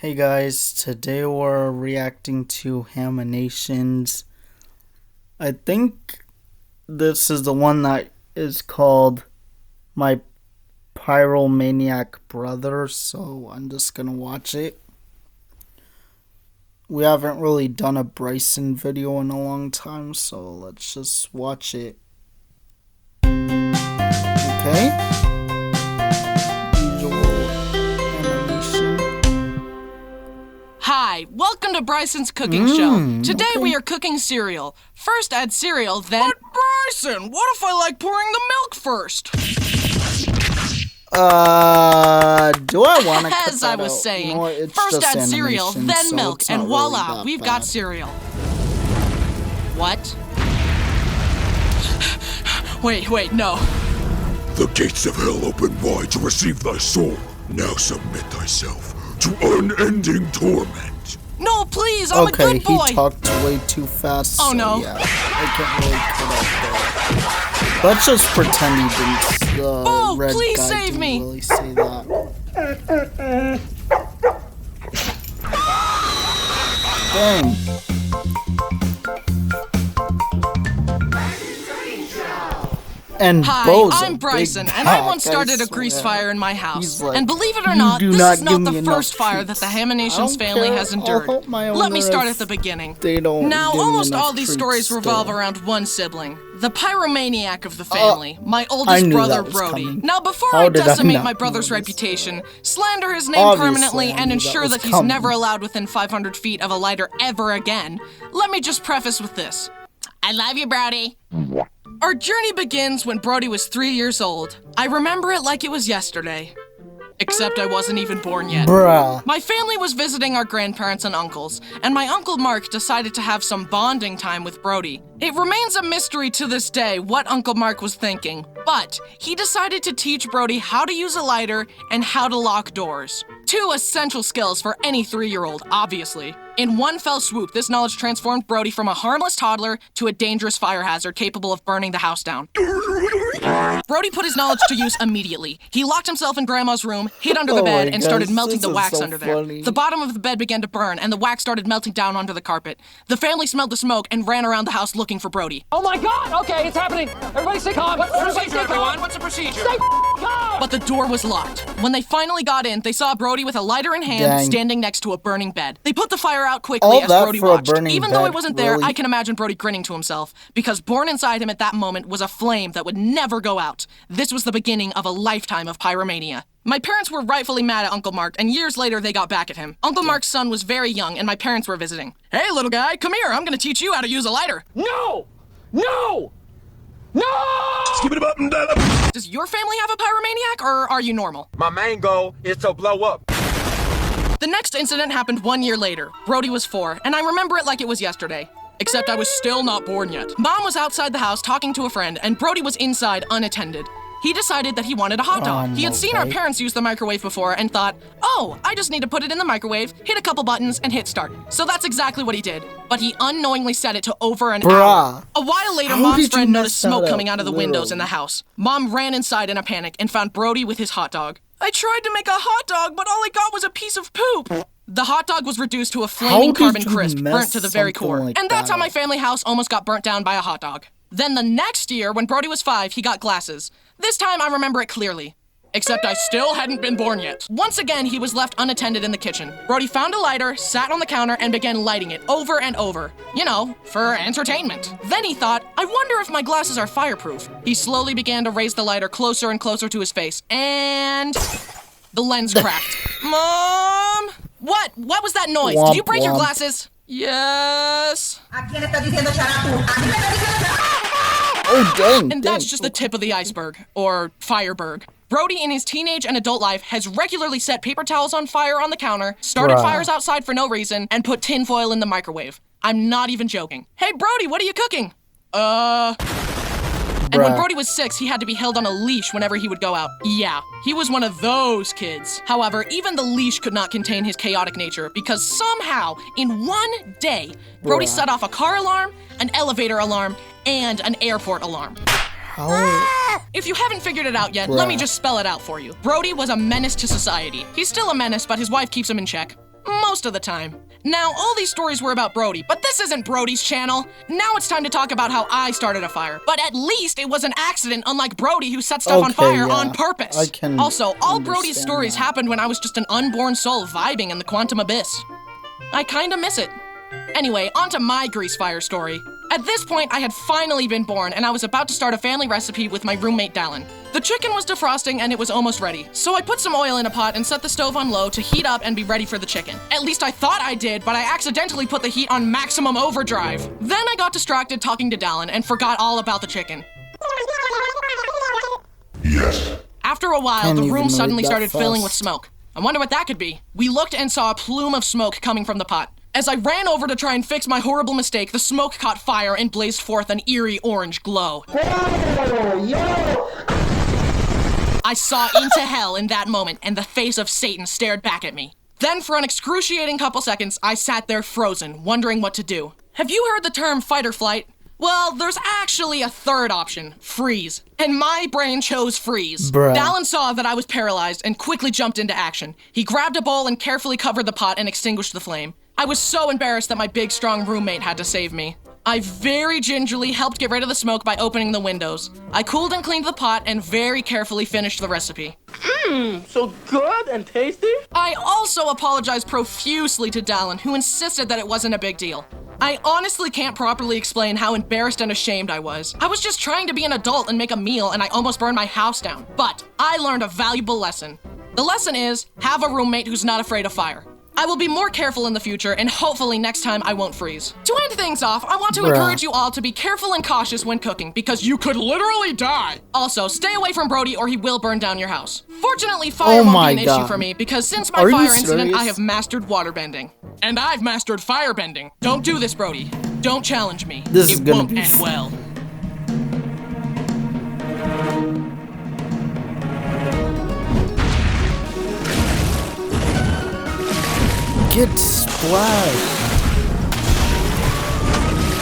Hey guys, today we're reacting to hamminations. I think this is the one that is called My Pyromaniac Brother, so I'm just gonna watch it. We haven't really done a Bryson video in a long time, so let's just watch it. Okay. Hi, welcome to Bryson's cooking show. Today we are cooking cereal. First add cereal, then... But Bryson, what if I like pouring the milk first? Do I want to As I was saying, first add cereal, then so milk, and voila, really we've bad. got cereal. What? Wait, no. The gates of hell open wide to receive thy soul. Now submit thyself to unending torment. No, please, I'm a good boy. Okay, he talked way too fast. Oh, so no. Yeah, I can't really cut out there. Let's just pretend he didn't. Red please guy save didn't me. Really say that. Dang. And Hi, Bo's I'm Bryson, and I once started a grease fire in my house. Like, and believe it or not, this is not the first fire that the treats. Hamminations family has endured. Let me start at the beginning. Now, almost all these stories revolve around one sibling, the pyromaniac of the family, my oldest brother, Brody. Coming. Now, before I decimate my brother's reputation, slander his name permanently, and ensure that he's never allowed within 500 feet of a lighter ever again, let me just preface with this. I love you, Brody. Our journey begins when Brody was 3 years old. I remember it like it was yesterday. Except I wasn't even born yet. Bruh. My family was visiting our grandparents and uncles, and my Uncle Mark decided to have some bonding time with Brody. It remains a mystery to this day what Uncle Mark was thinking, but he decided to teach Brody how to use a lighter and how to lock doors. Two essential skills for any 3-year-old, obviously. In one fell swoop, this knowledge transformed Brody from a harmless toddler to a dangerous fire hazard capable of burning the house down. Brody put his knowledge to use immediately. He locked himself in Grandma's room, hid under the bed, and started melting the wax under there. The bottom of the bed began to burn, and the wax started melting down onto the carpet. The family smelled the smoke and ran around the house looking for Brody. Oh my God! Okay, it's happening. Everybody stay calm. What's the procedure, everyone? What's the procedure? Stay calm. But the door was locked. When they finally got in, they saw Brody with a lighter in hand, standing next to a burning bed. They put the fire out quickly as Brody watched. Even though it wasn't there, I can imagine Brody grinning to himself, because born inside him at that moment was a flame that would never go out. This was the beginning of a lifetime of pyromania. My parents were rightfully mad at Uncle Mark, and years later they got back at him. Uncle Mark's son was very young, and my parents were visiting. Hey, little guy, come here. I'm gonna teach you how to use a lighter. No! No! No! Skip it up and down. Does your family have a pyromaniac, or are you normal? My main goal is to blow up. The next incident happened 1 year later. Brody was 4, and I remember it like it was yesterday. Except I was still not born yet. Mom was outside the house talking to a friend, and Brody was inside unattended. He decided that he wanted a hot dog. He had seen our parents use the microwave before and thought, oh, I just need to put it in the microwave, hit a couple buttons, and hit start. So that's exactly what he did. But he unknowingly set it to over an hour. A while later, Mom's friend noticed smoke coming out of the windows in the house. Mom ran inside in a panic and found Brody with his hot dog. I tried to make a hot dog, but all I got was a piece of poop. The hot dog was reduced to a flaming carbon crisp, burnt to the very core. And that's how my family house almost got burnt down by a hot dog. Then the next year, when Brody was 5, he got glasses. This time, I remember it clearly. Except I still hadn't been born yet. Once again, he was left unattended in the kitchen. Brody found a lighter, sat on the counter, and began lighting it over and over. You know, for entertainment. Then he thought, I wonder if my glasses are fireproof. He slowly began to raise the lighter closer and closer to his face, and... the lens cracked. Mom! What? What was that noise? Did you break your glasses? Yes. Oh, dang. And that's just the tip of the iceberg, or fireberg. Brody, in his teenage and adult life, has regularly set paper towels on fire on the counter, started fires outside for no reason, and put tinfoil in the microwave. I'm not even joking. Hey, Brody, what are you cooking? And when Brody was 6, he had to be held on a leash whenever he would go out. Yeah, he was one of those kids. However, even the leash could not contain his chaotic nature, because somehow, in one day, Brody set off a car alarm, an elevator alarm, and an airport alarm. If you haven't figured it out yet, let me just spell it out for you. Brody was a menace to society. He's still a menace, but his wife keeps him in check. Most of the time. Now, all these stories were about Brody, but this isn't Brody's channel. Now it's time to talk about how I started a fire. But at least it was an accident, unlike Brody, who set stuff on fire on purpose. I can Also, all Brody's understand stories that. happened when I was just an unborn soul vibing in the quantum abyss. I kinda miss it. Anyway, on to my grease fire story. At this point, I had finally been born, and I was about to start a family recipe with my roommate Dallin. The chicken was defrosting and it was almost ready, so I put some oil in a pot and set the stove on low to heat up and be ready for the chicken. At least I thought I did, but I accidentally put the heat on maximum overdrive. Then I got distracted talking to Dallin and forgot all about the chicken. Yes. After a while, Can't the even room read suddenly that started filling with fast. smoke. I wonder what that could be. We looked and saw a plume of smoke coming from the pot. As I ran over to try and fix my horrible mistake, the smoke caught fire and blazed forth an eerie orange glow. I saw into hell in that moment, and the face of Satan stared back at me. Then, for an excruciating couple seconds, I sat there frozen, wondering what to do. Have you heard the term fight or flight? Well, there's actually a third option, freeze. And my brain chose freeze. Bruh. Dallin saw that I was paralyzed and quickly jumped into action. He grabbed a bowl and carefully covered the pot and extinguished the flame. I was so embarrassed that my big, strong roommate had to save me. I very gingerly helped get rid of the smoke by opening the windows. I cooled and cleaned the pot and very carefully finished the recipe. So good and tasty? I also apologized profusely to Dallin, who insisted that it wasn't a big deal. I honestly can't properly explain how embarrassed and ashamed I was. I was just trying to be an adult and make a meal, and I almost burned my house down. But I learned a valuable lesson. The lesson is, have a roommate who's not afraid of fire. I will be more careful in the future, and hopefully next time I won't freeze. To end things off, I want to encourage you all to be careful and cautious when cooking, because you could literally die. Also, stay away from Brody or he will burn down your house. Fortunately, fire Oh won't my be an issue God. for me, because since my Are you fire incident, serious? I have mastered waterbending. And I've mastered firebending. Don't do this, Brody. Don't challenge me. This is it gonna won't be end well. Get splashed.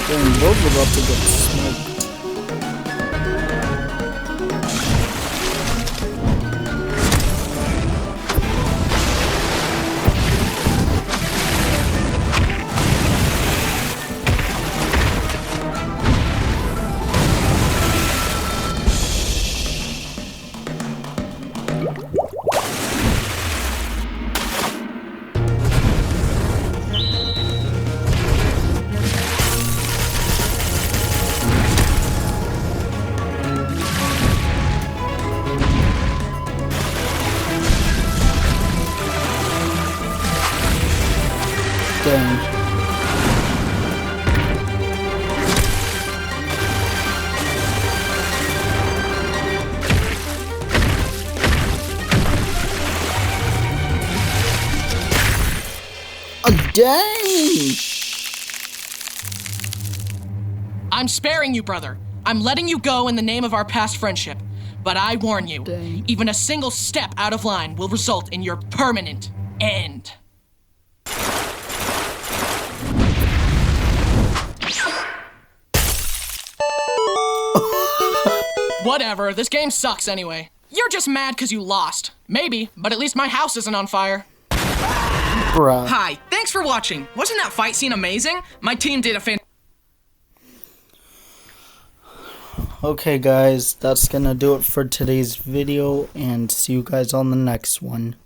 Dang, those are about to get smoked. Dang. Oh, dang! I'm sparing you, brother. I'm letting you go in the name of our past friendship. But I warn you, Dang. even a single step out of line will result in your permanent end. Whatever, this game sucks anyway. You're just mad because you lost. Maybe, but at least my house isn't on fire. Bruh. Hi, thanks for watching. Wasn't that fight scene amazing? My team did a fantastic. Okay guys, that's gonna do it for today's video, and see you guys on the next one.